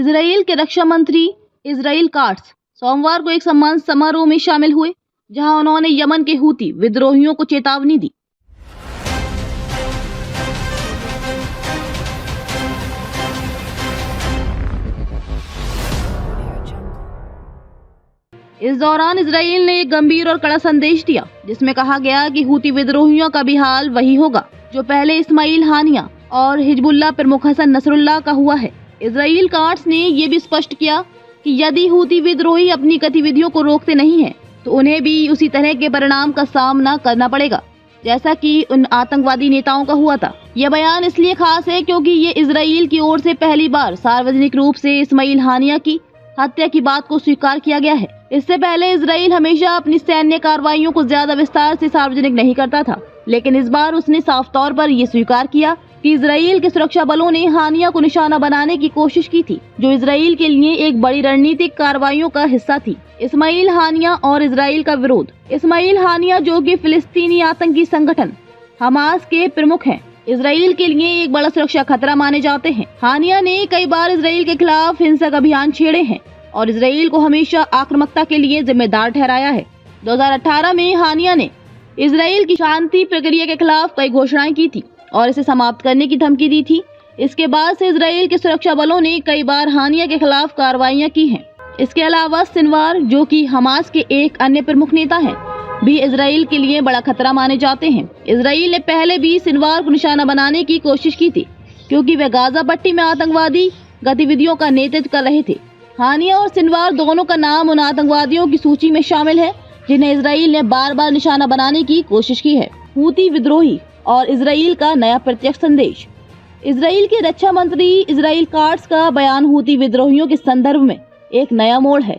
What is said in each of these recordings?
Israel के रक्षा मंत्री Israel cuts सोमवार को एक सम्मान समारोह में शामिल हुए, जहां उन्होंने यमन के हूती विद्रोहियों को चेतावनी दी। इस दौरान इजराइल ने एक गंभीर और कड़ा संदेश दिया, जिसमें कहा गया कि हूती विद्रोहियों का भी हाल वही होगा जो पहले इस्माइल हानिया और हिजबुल्लाह प्रमुख हसन नसरुल्लाह का हुआ है। इजराइल काट्स ने यह भी स्पष्ट किया कि यदि हूती विद्रोही अपनी गतिविधियों को रोकते नहीं हैं, तो उन्हें भी उसी तरह के परिणाम का सामना करना पड़ेगा, जैसा कि उन आतंकवादी नेताओं का हुआ था। यह बयान इसलिए खास है क्योंकि ये इजराइल की ओर से पहली बार सार्वजनिक रूप से इस्माइल हानिया की हत्या की बात को स्वीकार किया गया है। इससे पहले इजराइल हमेशा अपनी सैन्य कार्रवाइयों को ज्यादा विस्तार से सार्वजनिक नहीं करता था, लेकिन इस बार उसने साफ तौर पर यह स्वीकार किया कि इजराइल के सुरक्षा बलों ने हानिया को निशाना बनाने की कोशिश की थी, जो इजराइल के लिए एक बड़ी रणनीतिक कार्रवाइयों का हिस्सा थी। इस्माइल हानिया और इजराइल का विरोध। इस्माइल हानिया, जो कि फिलिस्तीनी आतंकी संगठन हमास के प्रमुख हैं, इजराइल के लिए एक बड़ा सुरक्षा खतरा माने जाते हैं। हानिया ने कई बार इजराइल के खिलाफ हिंसक अभियान छेड़े हैं और इजराइल को हमेशा आक्रामकता के लिए जिम्मेदार ठहराया है। 2018 में हानिया ने इजराइल की शांति प्रक्रिया के खिलाफ कई घोषणाएं की थी और इसे समाप्त करने की धमकी दी थी। इसके बाद से इजराइल के सुरक्षा बलों ने कई बार हानिया के खिलाफ कार्रवाइयां की हैं। इसके अलावा सिनवार, जो कि हमास के एक अन्य प्रमुख नेता हैं, भी इजराइल के लिए बड़ा खतरा माने जाते हैं। इजराइल ने पहले भी सिनवार को निशाना बनाने की कोशिश की थी, क्योंकि वे गाजा पट्टी में आतंकवादी गतिविधियों का नेतृत्व कर रहे थे। हानिया और सिनवार दोनों का नाम उन आतंकवादियों की सूची में शामिल है जिन्हें इजराइल ने बार बार निशाना बनाने की कोशिश की है। हूती विद्रोही और इजराइल का नया प्रत्यक्ष संदेश। इजराइल के रक्षा मंत्री इजराइल काट्स का बयान हूती विद्रोहियों के संदर्भ में एक नया मोड़ है।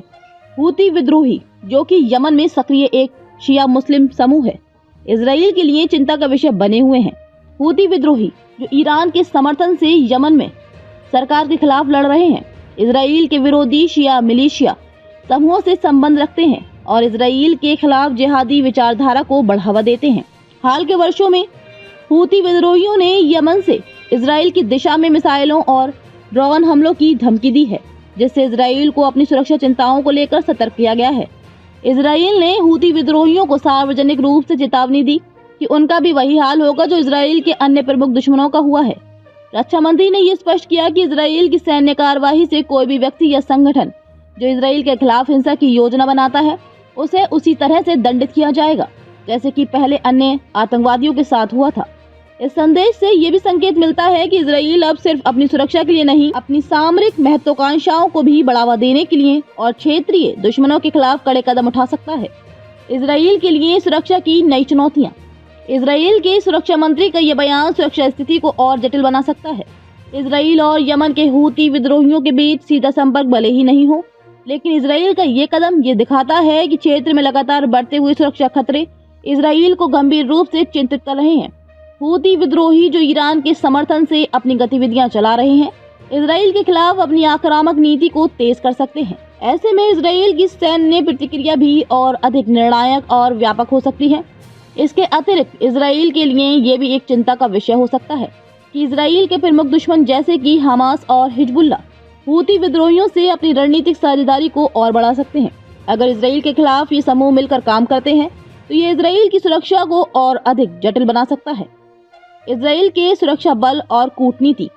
हूती विद्रोही, जो कि यमन में सक्रिय एक शिया मुस्लिम समूह है, इजराइल के लिए चिंता का विषय बने हुए हैं। हूती विद्रोही, जो ईरान के समर्थन से यमन में सरकार के खिलाफ लड़ रहे हैं, इजराइल के विरोधी शिया मिलिशिया समूहों से संबंध रखते हैं और इजराइल के खिलाफ जिहादी विचारधारा को बढ़ावा देते हैं। हाल के वर्षों में हूती विद्रोहियों ने यमन से इजराइल की दिशा में मिसाइलों और ड्रोन हमलों की धमकी दी है, जिससे इजराइल को अपनी सुरक्षा चिंताओं को लेकर सतर्क किया गया है। इजराइल ने हूती विद्रोहियों को सार्वजनिक रूप से चेतावनी दी कि उनका भी वही हाल होगा जो इजराइल के अन्य प्रमुख दुश्मनों का हुआ है। रक्षा मंत्री ने यह स्पष्ट किया कि इजराइल की सैन्य कार्यवाही से कोई भी व्यक्ति या संगठन जो इजराइल के खिलाफ हिंसा की योजना बनाता है, उसे उसी तरह से दंडित किया जाएगा जैसे कि पहले अन्य आतंकवादियों के साथ हुआ था। इस संदेश से ये भी संकेत मिलता है कि इजराइल अब सिर्फ अपनी सुरक्षा के लिए नहीं, अपनी सामरिक महत्वाकांक्षाओं को भी बढ़ावा देने के लिए और क्षेत्रीय दुश्मनों के खिलाफ कड़े कदम उठा सकता है। इजराइल के लिए सुरक्षा की नई चुनौतियां। इजराइल के सुरक्षा मंत्री का यह बयान सुरक्षा स्थिति को और जटिल बना सकता है। इजराइल और यमन के हूती विद्रोहियों के बीच सीधा संपर्क भले ही नहीं हो, लेकिन इजराइल का ये कदम ये दिखाता है कि क्षेत्र में लगातार बढ़ते हुए सुरक्षा खतरे इजराइल को गंभीर रूप से चिंतित कर रहे हैं। हूती विद्रोही, जो ईरान के समर्थन से अपनी गतिविधियां चला रहे हैं, इजराइल के खिलाफ अपनी आक्रामक नीति को तेज कर सकते हैं। ऐसे में इजराइल की सैन्य प्रतिक्रिया भी और अधिक निर्णायक और व्यापक हो सकती है। इसके अतिरिक्त इजराइल के लिए ये भी एक चिंता का विषय हो सकता है कि इजराइल के प्रमुख दुश्मन जैसे कि हमास और हिजबुल्लाह हूती विद्रोहियों से अपनी रणनीतिक साझेदारी को और बढ़ा सकते हैं। अगर इजराइल के खिलाफ ये समूह मिलकर काम करते हैं, तो ये इजराइल की सुरक्षा को और अधिक जटिल बना सकता है। इजराइल के सुरक्षा बल और कूटनीति।